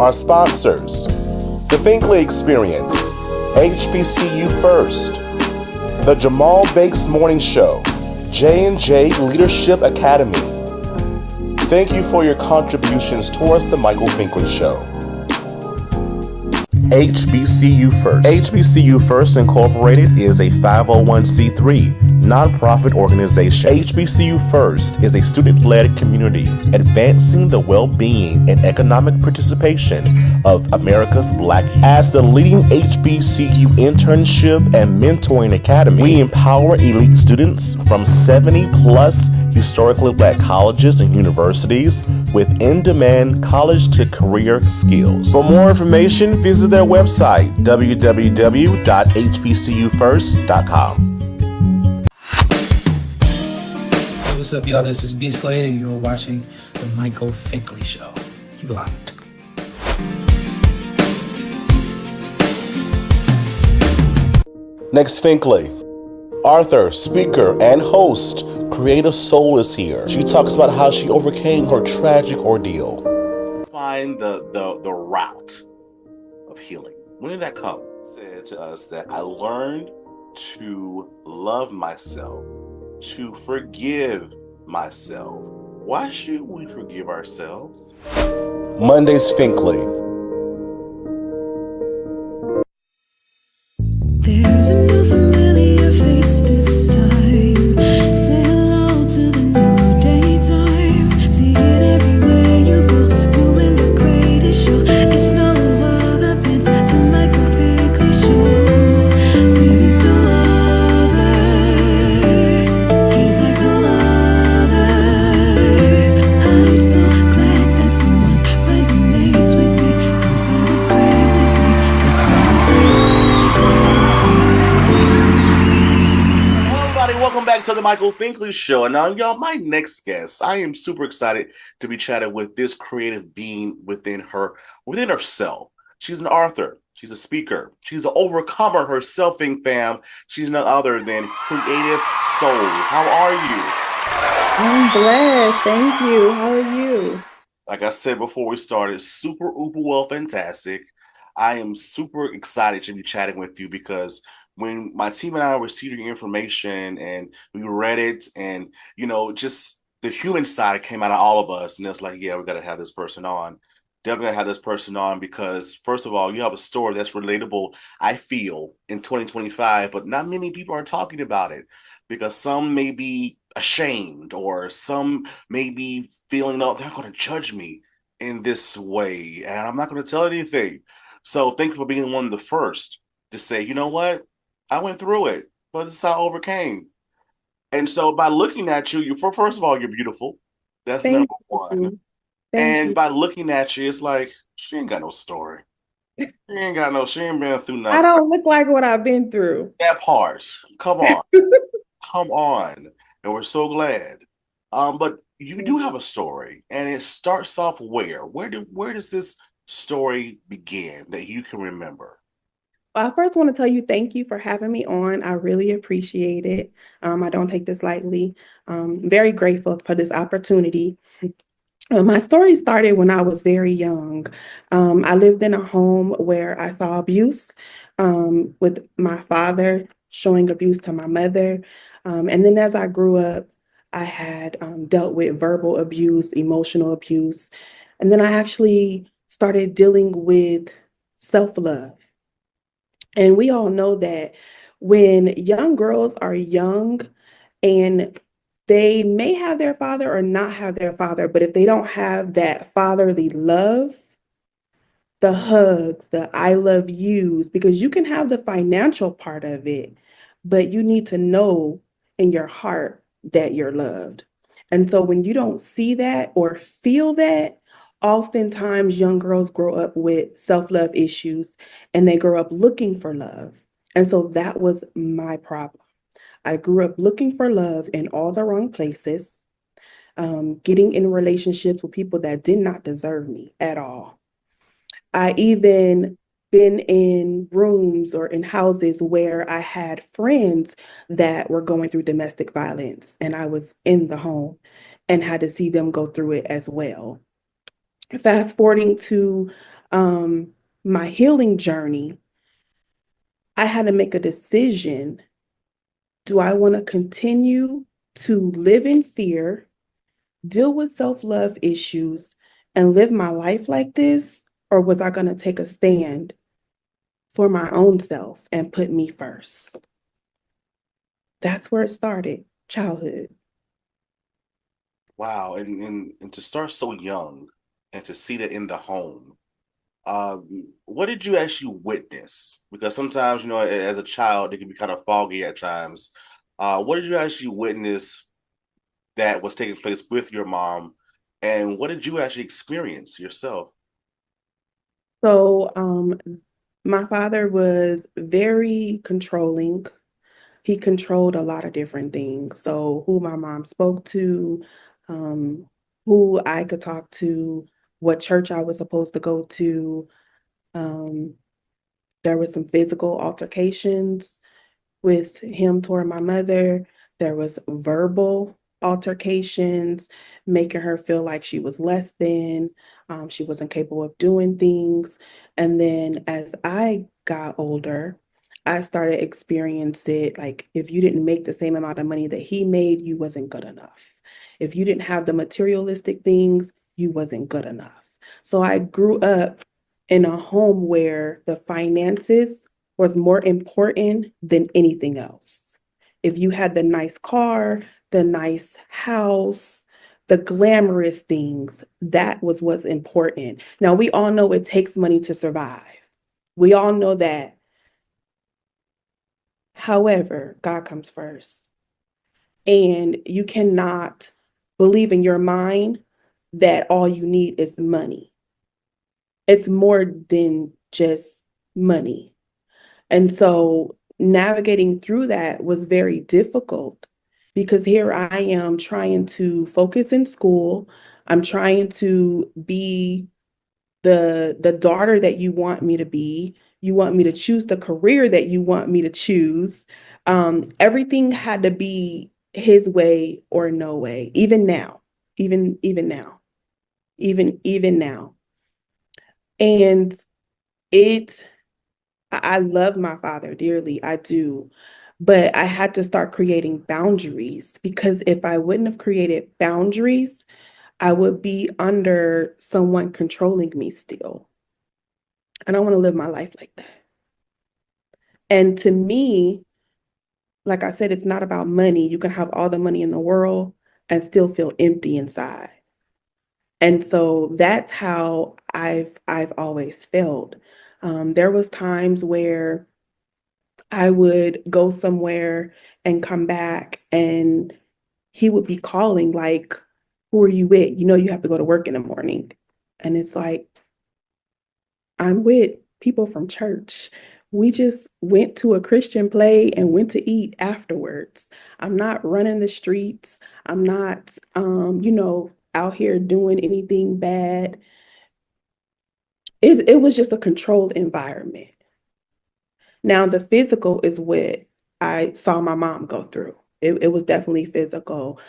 Our sponsors: the Finkley Experience, HBCU First, the Jamal Bakes Morning Show, J&J Leadership Academy. Thank you for your contributions towards the Michael Finkley Show. HBCU First. HBCU First Incorporated is a 501c3 nonprofit organization. HBCU First is a student-led community advancing the well-being and economic participation of America's Black youth. As the leading HBCU internship and mentoring academy, we empower elite students from 70-plus historically Black colleges and universities with in-demand college-to-career skills. For more information, visit their website, www.hbcufirst.com. Hey, what's up, y'all? This is B. Slade, and you're watching The Michael Finkley Show. Keep it locked. Next, Finkley. Author, speaker, and host CreativSoul is here. She talks about how she overcame her tragic ordeal. Find the route of healing. When did that come? Said to us that I learned to love myself, to forgive myself. Why should we forgive ourselves? Mondays, Finkley. There's a new familiar face this time. Say hello to the new daytime. See it everywhere you go, doing the greatest show. It's no other than the Michael Finkley Show. There is no other. He's like no other. I'm so glad that someone resonates with me. Come celebrate with me. Let's start to Welcome back to the Michael Finkley Show. And now, y'all, my next guest, I am super excited to be chatting with this creative being within herself. She's an author. She's a speaker. She's an overcomer herself, fam. She's none other than CreativSoul. How are you? I'm blessed. Thank you. How are you? Like I said before we started, super, uber well, fantastic. I am super excited to be chatting with you because when my team and I received your information and we read it, and just the human side came out of all of us, and it's like, yeah, we got to have this person on. Definitely gotta have this person on because, first of all, you have a story that's relatable, I feel, in 2025, but not many people are talking about it because some may be ashamed or some may be feeling, oh, they're going to judge me in this way, and I'm not going to tell anything. So thank you for being one of the first to say, you know what? I went through it, but this is how I overcame. And so by looking at you, first of all, you're beautiful. That's Thank number one. you. And you. by looking at you, it's like, she ain't got no story. She ain't been through nothing. I don't look like what I've been through. That part. Come on. Come on. And we're so glad. But you do have a story, and it starts off where? Where does this story begin that you can remember? I first want to tell you thank you for having me on. I really appreciate it. I don't take this lightly. Very grateful for this opportunity. My story started when I was very young. I lived in a home where I saw abuse, with my father showing abuse to my mother. And then as I grew up, I had dealt with verbal abuse, emotional abuse. And then I actually started dealing with self-love. And we all know that when young girls are young and they may have their father or not have their father, but if they don't have that fatherly love, the hugs, the I love yous, because you can have the financial part of it, but you need to know in your heart that you're loved. And so when you don't see that or feel that, oftentimes young girls grow up with self-love issues and they grow up looking for love. And so that was my problem. I grew up looking for love in all the wrong places, getting in relationships with people that did not deserve me at all. I even been in rooms or in houses where I had friends that were going through domestic violence, and I was in the home and had to see them go through it as well. Fast forwarding to um, my healing journey, I had to make a decision. Do I want to continue to live in fear, deal with self-love issues, and live my life like this? Or was I going to take a stand for my own self and put me first? That's where it started, childhood. Wow, and to start so young and to see that in the home, what did you actually witness? Because sometimes, as a child, it can be kind of foggy at times. What did you actually witness that was taking place with your mom, and what did you actually experience yourself? So, my father was very controlling. He controlled a lot of different things. So, who my mom spoke to, um, who I could talk to, what church I was supposed to go to. Um, there was some physical altercations with him toward my mother. There was verbal altercations, making her feel like she was less than, she wasn't capable of doing things. And then as I got older, I started experiencing it like if you didn't make the same amount of money that he made, you wasn't good enough. If you didn't have the materialistic things, you wasn't good enough. So I grew up in a home where the finances was more important than anything else. If you had the nice car, the nice house, the glamorous things, that was what's important. Now, we all know it takes money to survive. We all know that. However, God comes first. And you cannot believe in your mind that all you need is money. It's more than just money. And so navigating through that was very difficult because here I am trying to focus in school. I'm trying to be the daughter that you want me to be. You want me to choose the career that you want me to choose. Everything had to be his way or no way. Even now, even now, even now. And it I love my father dearly. I do. But I had to start creating boundaries because if I wouldn't have created boundaries, I would be under someone controlling me still. I don't want to live my life like that. And to me, like I said, it's not about money. You can have all the money in the world and still feel empty inside. And so that's how I've always felt. There was times where I would go somewhere and come back and he would be calling like, who are you with? You know, you have to go to work in the morning. And it's like, I'm with people from church. We just went to a Christian play and went to eat afterwards. I'm not running the streets. I'm not, out here doing anything bad. It was just a controlled environment. Now, the physical is what I saw my mom go through. It was definitely physical,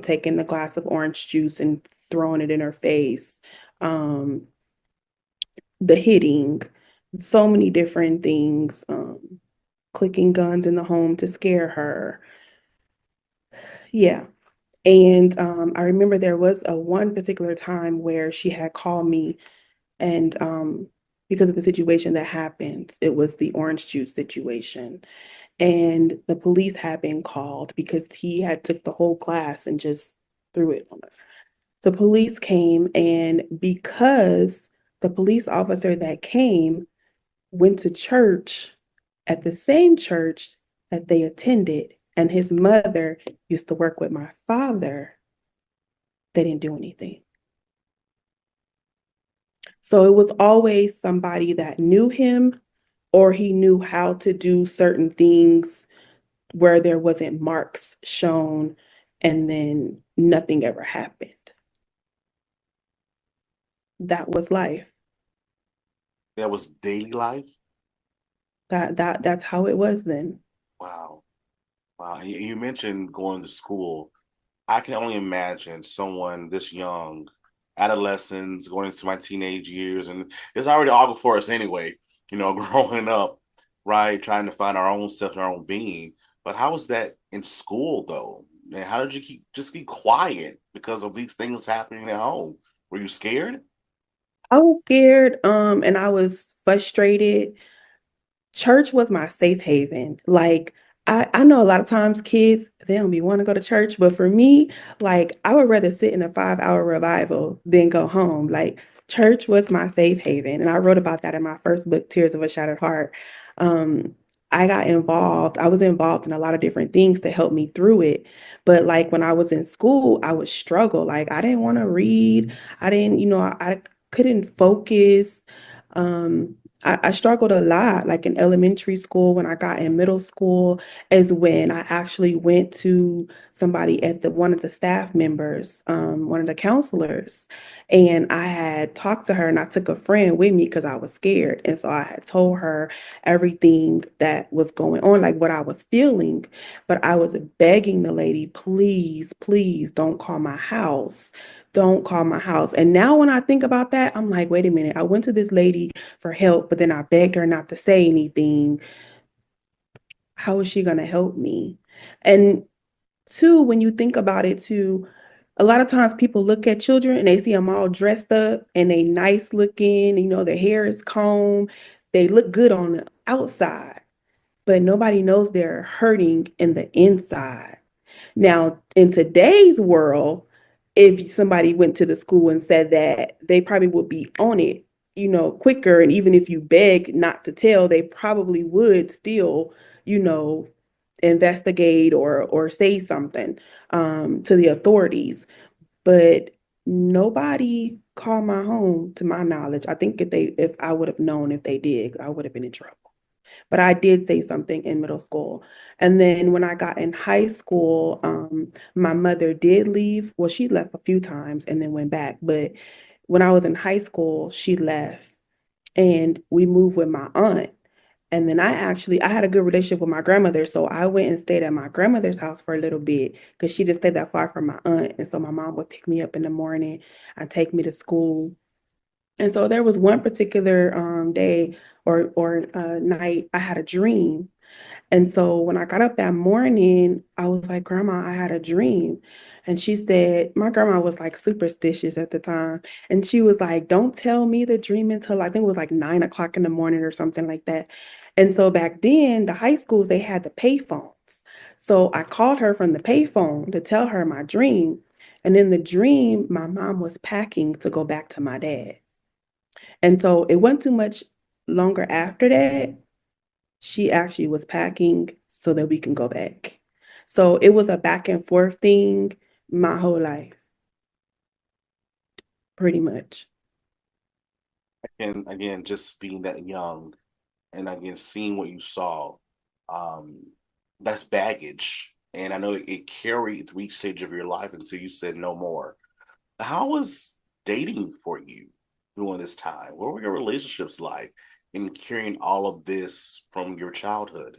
taking the glass of orange juice and throwing it in her face, um, the hitting, so many different things, clicking guns in the home to scare her. Yeah. And I remember there was a one particular time where she had called me and because of the situation that happened, it was the orange juice situation. And the police had been called because he had took the whole glass and just threw it on her. The police came, and because the police officer that came went to church at the same church that they attended, and his mother used to work with my father, they didn't do anything. So it was always somebody that knew him or he knew how to do certain things where there wasn't marks shown and then nothing ever happened. That was life. That was daily life. That's how it was then. Wow, wow. And you mentioned going to school. I can only imagine someone this young. adolescence, going into my teenage years, and it's already all before us anyway. Growing up, right, trying to find our own self and our own being. But how was that in school though? And how did you keep quiet because of these things happening at home? Were you scared? I was scared, and I was frustrated. Church was my safe haven. Like I know a lot of times kids, they don't be want to go to church, but for me, like I would rather sit in a 5 hour revival than go home. Like church was my safe haven. And I wrote about that in my first book, Tears of a Shattered Heart. Um, I was involved in a lot of different things to help me through it. But like when I was in school, I would struggle. Like I didn't want to read. I didn't, I couldn't focus. Um, I struggled a lot, like in elementary school. When I got in middle school, is when I actually went to somebody at the one of the staff members, one of the counselors, and I had talked to her, and I took a friend with me because I was scared, and so I had told her everything that was going on, like what I was feeling, but I was begging the lady, please, please don't call my house. Don't call my house. And now when I think about that, I'm like, wait a minute. I went to this lady for help, but then I begged her not to say anything. How is she going to help me? And two, when you think about it, too, a lot of times people look at children and they see them all dressed up and they nice looking, their hair is combed, they look good on the outside, but nobody knows they're hurting in the inside. Now, in today's world, if somebody went to the school and said that, they probably would be on it, quicker. And even if you beg not to tell, they probably would still, you know, investigate or say something to the authorities. But nobody called my home, to my knowledge. I think if I would have known if they did, I would have been in trouble. But I did say something in middle school. And then when I got in high school, my mother did leave. Well, she left a few times and then went back. But when I was in high school, she left and we moved with my aunt. And then I had a good relationship with my grandmother. So I went and stayed at my grandmother's house for a little bit because she didn't stay that far from my aunt. And so my mom would pick me up in the morning and take me to school. And so there was one particular day or night I had a dream. And so when I got up that morning, I was like, Grandma, I had a dream. And she said, my grandma was like superstitious at the time. And she was like, don't tell me the dream until I think it was like 9 o'clock in the morning or something like that. And so back then, the high schools, they had the pay phones. So I called her from the payphone to tell her my dream. And in the dream, my mom was packing to go back to my dad. And so it wasn't too much longer after that. She actually was packing so that we can go back. So it was a back and forth thing my whole life, pretty much. And again, just being that young and again seeing what you saw, um, that's baggage. And I know it carried through each stage of your life until you said no more. How was dating for you during this time? What were your relationships like in carrying all of this from your childhood?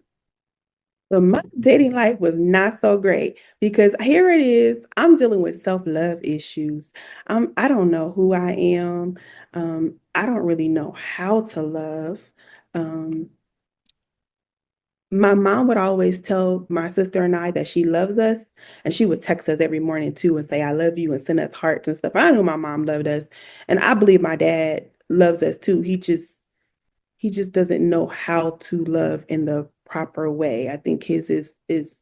But my dating life was not so great because here it is. I'm dealing with self-love issues. I don't know who I am. I don't really know how to love. Um, My mom would always tell my sister and I that she loves us, and she would text us every morning too and say, I love you, and send us hearts and stuff. I knew my mom loved us, and I believe my dad loves us too. He just doesn't know how to love in the proper way. I think his is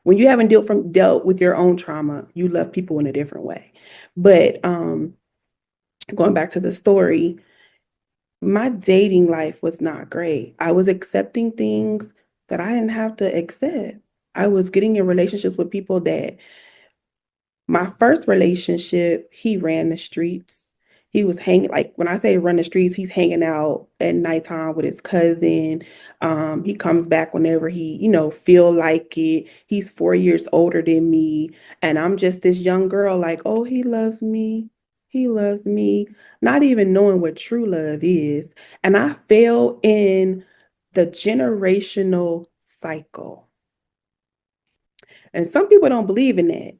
when you haven't dealt with your own trauma, you love people in a different way. But going back to the story, my dating life was not great. I was accepting things that I didn't have to accept. I was getting in relationships with people that my first relationship, he ran the streets. He was hanging, like when I say run the streets, he's hanging out at nighttime with his cousin. He comes back whenever he, feel like it. He's 4 years older than me. And I'm just this young girl, like, oh, he loves me. He loves me. Not even knowing what true love is. And I fell in the generational cycle. And some people don't believe in that.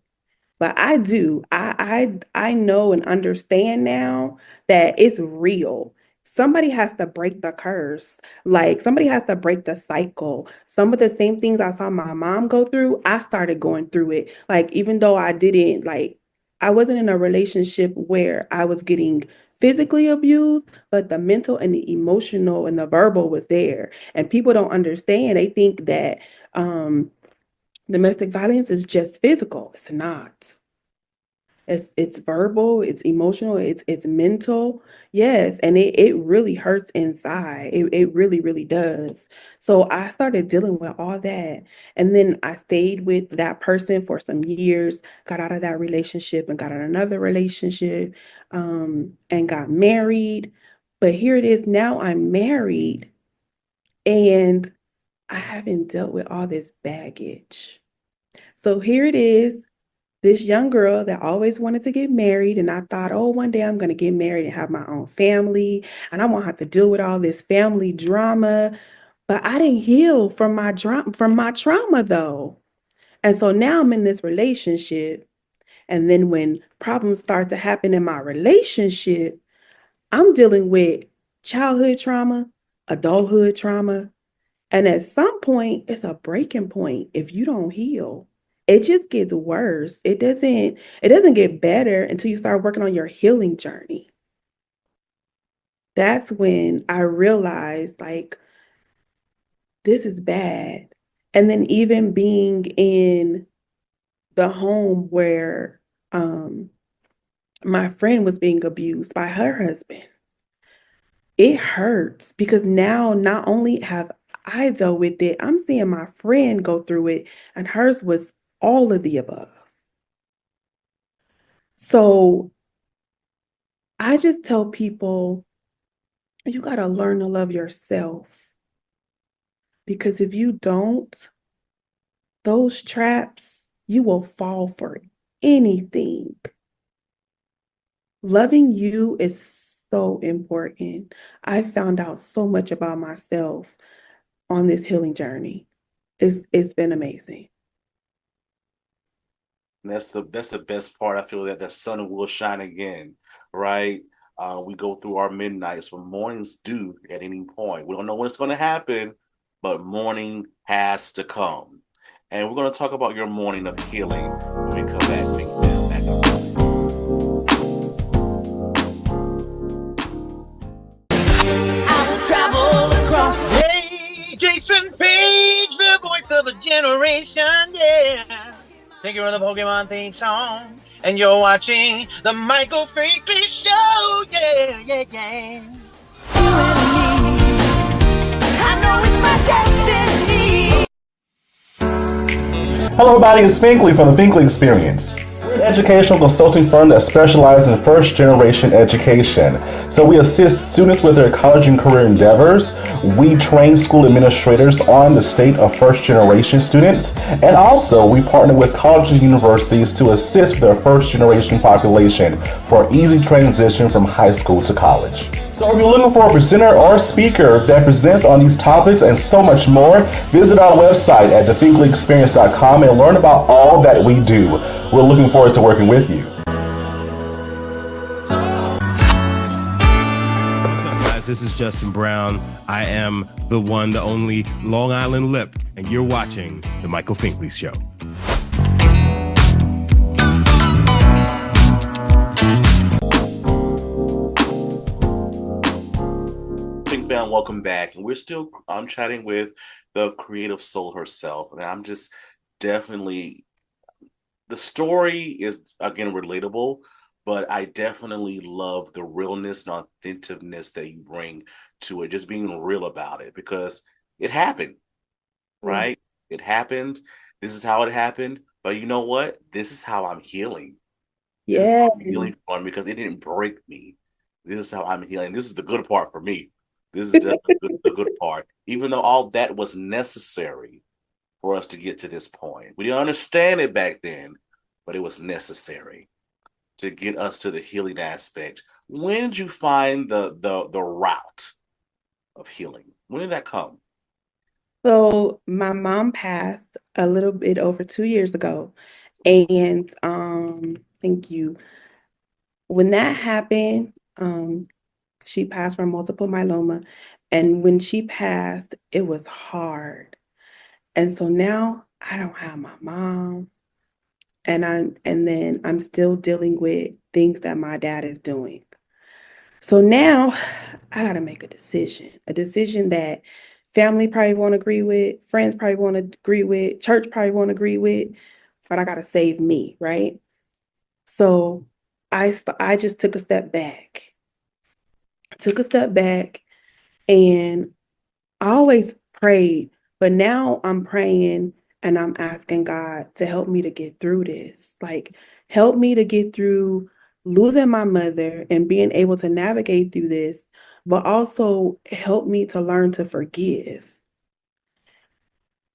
but I do. I know and understand now that it's real. Somebody has to break the curse. Like somebody has to break the cycle. Some of the same things I saw my mom go through, I started going through it. Like even though I didn't like I wasn't in a relationship where I was getting physically abused, but the mental and the emotional and the verbal was there. And people don't understand. They think that domestic violence is just physical. It's not. It's verbal, it's emotional, it's mental. Yes, and it really hurts inside. It really, really does. So I started dealing with all that. And then I stayed with that person for some years, got out of that relationship and got in another relationship, and got married. But here it is now I'm married and I haven't dealt with all this baggage. So here it is, this young girl that always wanted to get married. And I thought, oh, one day I'm going to get married and have my own family. And I won't have to deal with all this family drama. But I didn't heal from my trauma though. And so now I'm in this relationship. And then when problems start to happen in my relationship, I'm dealing with childhood trauma, adulthood trauma, and at some point, it's a breaking point if you don't heal. It just gets worse. It doesn't get better until you start working on your healing journey. That's when I realized like this is bad. And then even being in the home where my friend was being abused by her husband, it hurts because now not only have I dealt with it, I'm seeing my friend go through it, and hers was all of the above. So I just tell people you got to learn to love yourself because if you don't, those traps, you will fall for anything. Loving you is so important. I found out so much about myself on this healing journey. It's been amazing. And that's the best part. I feel that the sun will shine again, right? We go through our midnights when mornings due at any point. We don't know when it's going to happen, but morning has to come. And we're going to talk about your morning of healing when we come back. Big Bam, back up. Hey, Jason Page, the voice of a generation, yeah. Singing the Pokemon theme song. And you're watching the Michael Finkley Show, yeah, yeah, yeah. Hello, everybody. It's Finkley from the Finkley Experience. We're an educational consulting firm that specializes in first-generation education. So we assist students with their college and career endeavors. We train school administrators on the state of first-generation students. And also, we partner with colleges and universities to assist their first-generation population for easy transition from high school to college. So if you're looking for a presenter or a speaker that presents on these topics and so much more, visit our website at thefinkleyexperience.com and learn about all that we do. We're looking forward to working with you. What's up, guys? This is Justin Brown. I am the one, the only Long Island Lip, and you're watching The Michael Finkley Show. Fam, welcome back. And I'm chatting with the creative soul herself. And I'm just definitely, the story is, again, relatable, but I definitely love the realness and authentiveness that you bring to it, just being real about it because it happened, right? It happened. This is how it happened. But you know what? This is how I'm healing. This is Yeah. how I'm healing from because it didn't break me. This is how I'm healing. This is the good part for me. This is the good part. Even though all that was necessary for us to get to this point. We didn't understand it back then, but it was necessary to get us to the healing aspect. When did you find the route of healing? When did that come? So my mom passed a little bit over 2 years ago. And thank you. When that happened, she passed from multiple myeloma. And when she passed, it was hard. And so now I don't have my mom. And then I'm still dealing with things that my dad is doing. So now I gotta make a decision that family probably won't agree with, friends probably won't agree with, church probably won't agree with, but I gotta save me, right? So I just took a step back, and I always prayed, but now I'm praying and I'm asking God to help me to get through this. Like, help me to get through losing my mother and being able to navigate through this, but also help me to learn to forgive.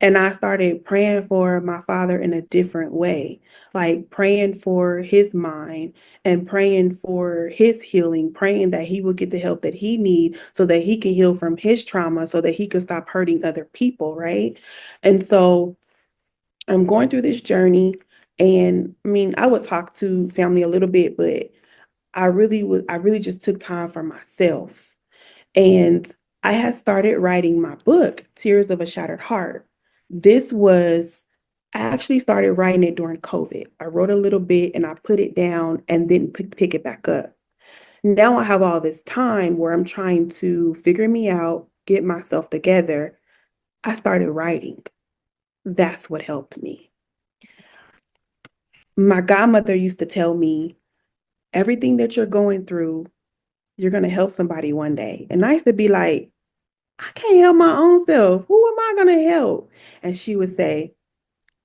And I started praying for my father in a different way, like praying for his mind and praying for his healing, praying that he will get the help that he needs so that he can heal from his trauma so that he can stop hurting other people, right? And so I'm going through this journey. And I mean, I would talk to family a little bit, but I really just took time for myself. And I had started writing my book, Tears of a Shattered Heart. This was, I actually started writing it during COVID. I wrote a little bit and I put it down and then pick it back up. Now I have all this time where I'm trying to figure me out, get myself together. I started writing. That's what helped me. My godmother used to tell me, everything that you're going through, you're going to help somebody one day. And I used to be like, I can't help my own self. Who am I going to help? And she would say,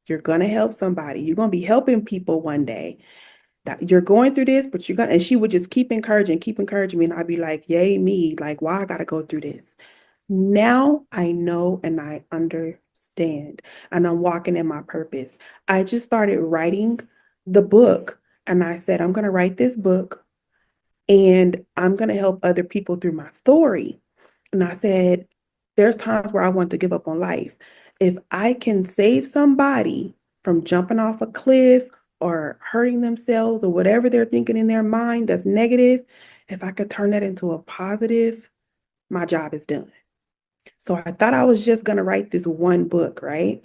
you're going to help somebody. You're going to be helping people one day. That you're going through this, but you're going to, and she would just keep encouraging me. And I'd be like, yay, me. Like, why I got to go through this? Now I know and I understand, and I'm walking in my purpose. I just started writing the book, and I said, I'm going to write this book and I'm going to help other people through my story. And I said, there's times where I want to give up on life. If I can save somebody from jumping off a cliff or hurting themselves or whatever they're thinking in their mind that's negative, if I could turn that into a positive, my job is done. So I thought I was just going to write this one book, right?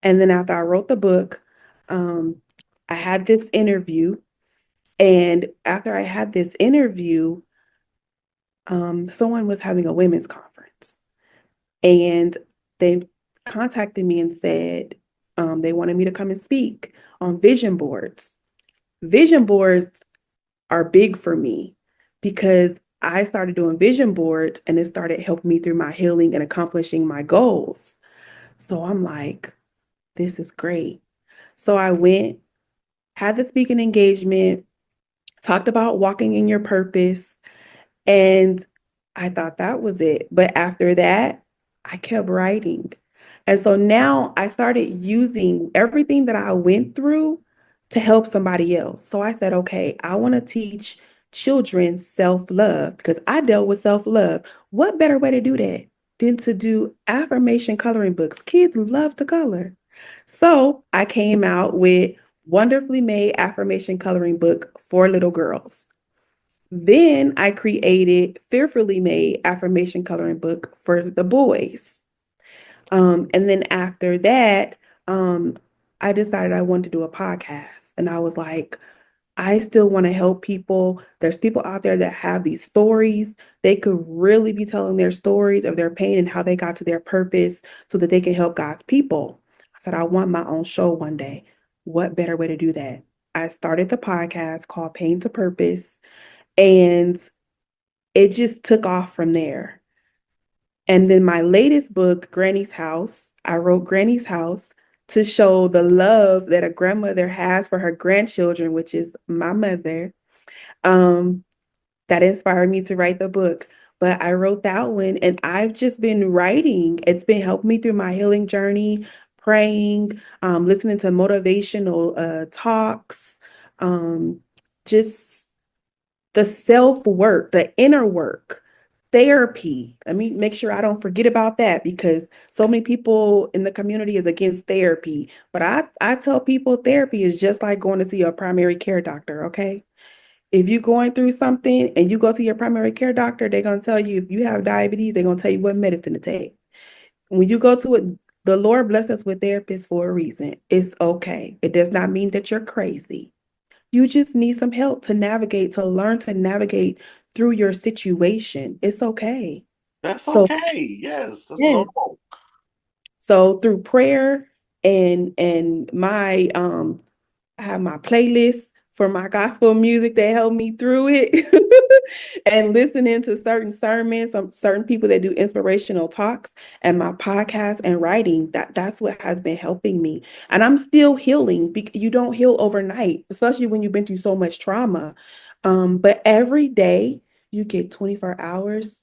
And then after I wrote the book, um, I had this interview. And after I had this interview, someone was having a women's conference. And they contacted me and said they wanted me to come and speak on vision boards. Vision boards are big for me because I started doing vision boards and it started helping me through my healing and accomplishing my goals. So I'm like, this is great. So I went, had the speaking engagement, talked about walking in your purpose, and I thought that was it. But after that, I kept writing. And so now I started using everything that I went through to help somebody else. So I said, okay, I want to teach children self-love because I dealt with self-love. What better way to do that than to do affirmation coloring books? Kids love to color. So I came out with Wonderfully Made Affirmation Coloring Book for little girls. Then I created Fearfully Made Affirmation Coloring Book for the boys. And then after that, I decided I wanted to do a podcast. And I was like, I still want to help people. There's people out there that have these stories. They could really be telling their stories of their pain and how they got to their purpose so that they can help God's people. I said, I want my own show one day. What better way to do that? I started the podcast called Pain to Purpose, and it just took off from there. And then my latest book, Granny's House, I wrote Granny's House to show the love that a grandmother has for her grandchildren, which is my mother. Um, that inspired me to write the book. But I wrote that one and I've just been writing. It's been helping me through my healing journey, praying, listening to motivational talks, um, just the self work, the inner work Therapy. Let me make sure I don't forget about that because so many people in the community is against therapy. But I tell people therapy is just like going to see a primary care doctor, okay? If you're going through something and you go to your primary care doctor, they're going to tell you if you have diabetes, they're going to tell you what medicine to take. When you go to it, the Lord bless us with therapists for a reason. It's okay. It does not mean that you're crazy. You just need some help to navigate, to learn to navigate through your situation. It's okay. That's So, okay. Yes, that's yeah. normal. So through prayer and my I have my playlist for my gospel music that help me through it and listening to certain sermons, some certain people that do inspirational talks and my podcast and writing that's what has been helping me. And I'm still healing. You don't heal overnight, especially when you've been through so much trauma. But every day you get 24 hours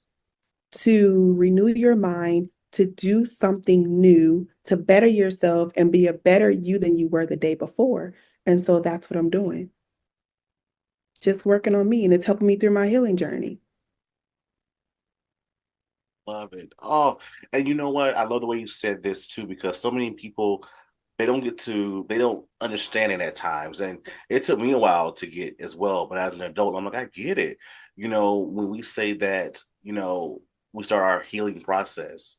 to renew your mind, to do something new, to better yourself and be a better you than you were the day before. And so that's what I'm doing. Just working on me and it's helping me through my healing journey. Love it. Oh, and you know what? I love the way you said this too, because so many people they don't understand it at times. And it took me a while to get as well. But as an adult, I'm like, I get it. When we say that, we start our healing process,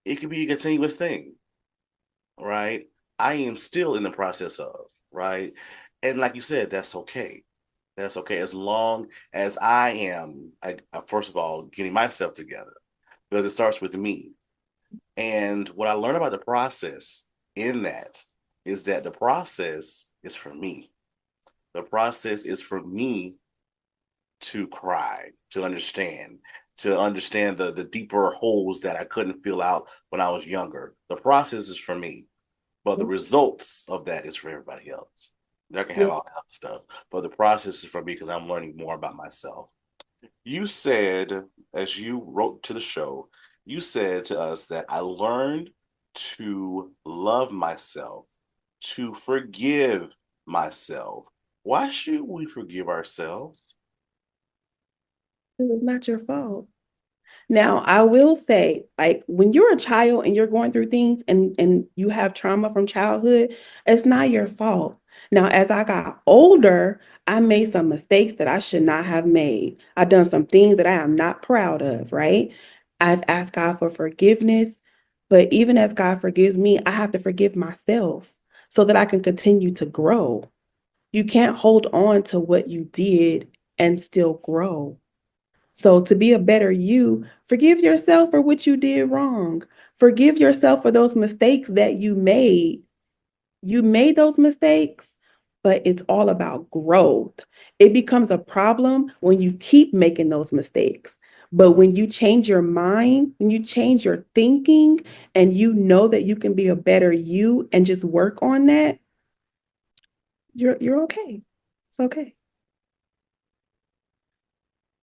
it could be a continuous thing, right? I am still in the process of, right? And like you said, that's okay. That's okay as long as first of all, getting myself together because it starts with me. And what I learned about the process in that is that the process is for me. The process is for me to cry, to understand the deeper holes that I couldn't fill out when I was younger. The process is for me, but the results of that is for everybody else. They can have Yeah. all that stuff, but the process is for me because I'm learning more about myself. You said, as you wrote to the show, you said to us that I learned to love myself, to forgive myself. Why should we forgive ourselves? It's not your fault. Now, I will say, like when you're a child and you're going through things and you have trauma from childhood, it's not your fault. Now, as I got older, I made some mistakes that I should not have made. I've done some things that I am not proud of, right? I've asked God for forgiveness, but even as God forgives me, I have to forgive myself so that I can continue to grow. You can't hold on to what you did and still grow. So, to be a better you, forgive yourself for what you did wrong. Forgive yourself for those mistakes that you made. You made those mistakes, but it's all about growth. It becomes a problem when you keep making those mistakes. But when you change your mind, when you change your thinking, and you know that you can be a better you and just work on that, you're okay. It's okay.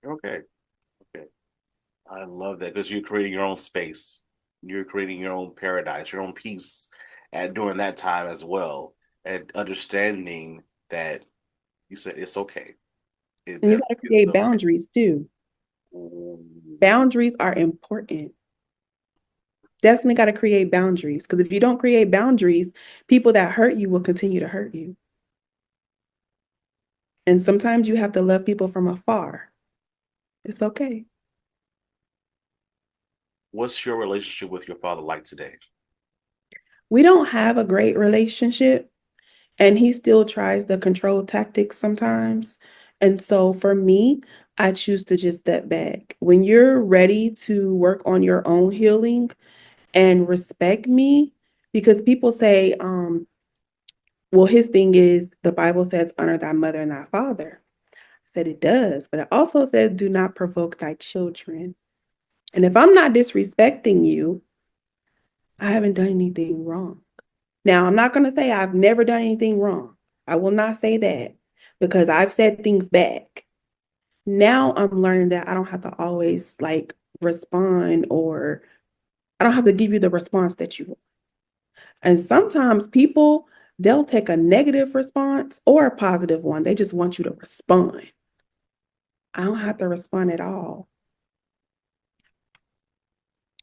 Okay, okay. I love that because you're creating your own space. You're creating your own paradise, your own peace at during that time as well. And understanding that you said it's okay. And you got to It's create okay. boundaries too. Ooh, Boundaries are important. Definitely got to create boundaries because if you don't create boundaries, people that hurt you will continue to hurt you. And sometimes you have to love people from afar. It's okay. what's your relationship with your father like today? We don't have a great relationship, and he still tries the control tactics sometimes. And so for me, I choose to just step back. When you're ready to work on your own healing and respect me, because people say, well, his thing is the Bible says, honor thy mother and thy father. I said it does, but it also says, do not provoke thy children. And if I'm not disrespecting you, I haven't done anything wrong. Now, I'm not going to say I've never done anything wrong. I will not say that because I've said things back. Now I'm learning that I don't have to always like respond or I don't have to give you the response that you want. And sometimes people, they'll take a negative response or a positive one. They just want you to respond. I don't have to respond at all.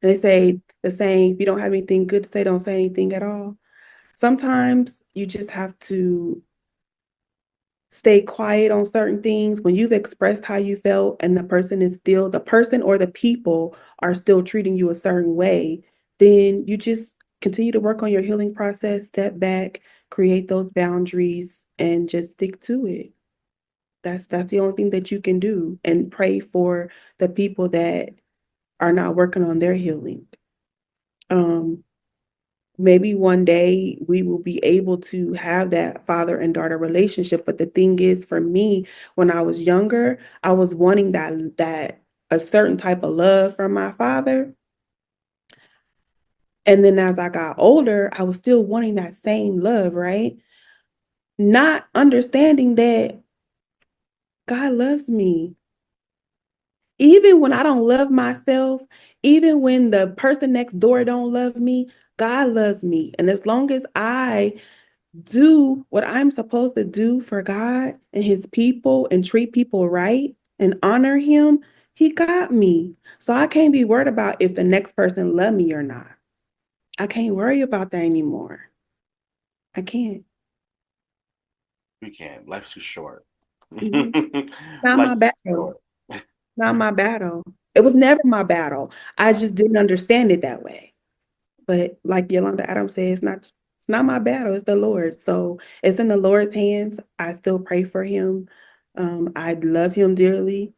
And they say the saying, if you don't have anything good to say, don't say anything at all. Sometimes you just have to stay quiet on certain things when you've expressed how you felt and the person or the people are still treating you a certain way, then you just continue to work on your healing process, step back, create those boundaries, and just stick to it. That's the only thing that you can do, and pray for the people that are not working on their healing. Um, Maybe one day we will be able to have that father and daughter relationship. But the thing is, for me, when I was younger, I was wanting that a certain type of love from my father. And then as I got older, I was still wanting that same love, right? Not understanding that God loves me. Even when I don't love myself, even when the person next door don't love me, God loves me. And as long as I do what I'm supposed to do for God and his people and treat people right and honor him, he got me. So I can't be worried about if the next person love me or not. I can't worry about that anymore. I can't. We can't. Life's too short. Mhm. Not my Life's too battle. short. Not my battle. It was never my battle. I just didn't understand it that way. But like Yolanda Adams says, it's not my battle, it's the Lord. So it's in the Lord's hands. I still pray for him. I love him dearly.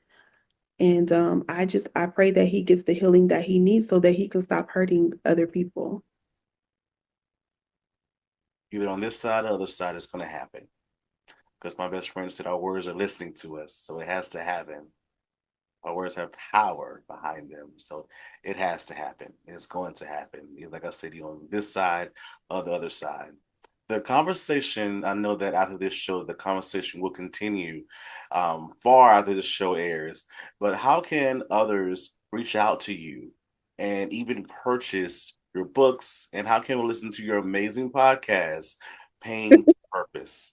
And I pray that he gets the healing that he needs so that he can stop hurting other people. Either on this side or the other side, it's going to happen. Because my best friend said our words are listening to us, so it has to happen. Our words have power behind them, so it has to happen. It's going to happen. Like I said, on this side or the other side. The conversation, I know that after this show, the conversation will continue far after the show airs. But how can others reach out to you and even purchase your books? And how can we listen to your amazing podcast, Pain to Purpose?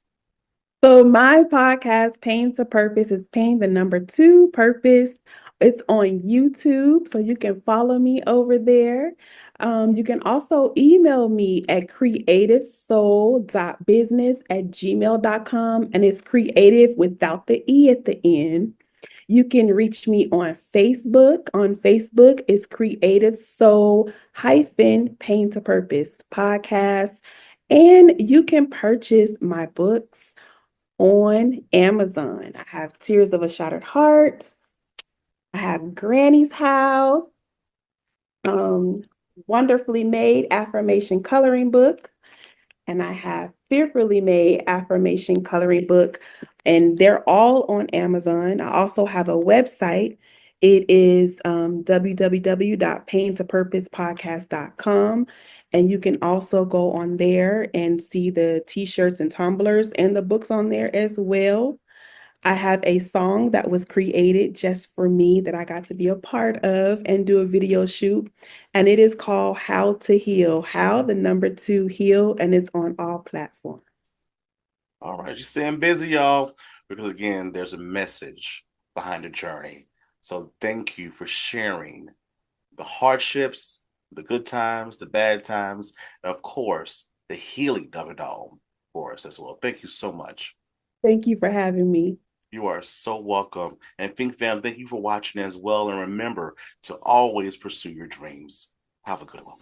So my podcast, Pain to Purpose, is pain the number two purpose. It's on YouTube, so you can follow me over there. You can also email me at creativesoul.business@gmail.com, and it's creative without the E at the end. You can reach me on Facebook. On Facebook is Creative Soul hyphen Pain to Purpose podcast. And you can purchase my books on Amazon. I have Tears of a Shattered Heart. I have Granny's House, um, Wonderfully Made Affirmation Coloring Book, and I have Fearfully Made Affirmation Coloring Book, and they're all on Amazon. I also have a website. It is www.paintopurposepodcast.com. And you can also go on there and see the t-shirts and tumblers and the books on there as well. I have a song that was created just for me that I got to be a part of and do a video shoot. And it is called How to Heal, How the number two heal, and it's on all platforms. All right, you're staying busy, y'all, because again, there's a message behind the journey. So thank you for sharing the hardships, the good times, the bad times, and of course, the healing of it all for us as well. Thank you so much. Thank you for having me. You are so welcome. And Think Fam, thank you for watching as well. And remember to always pursue your dreams. Have a good one.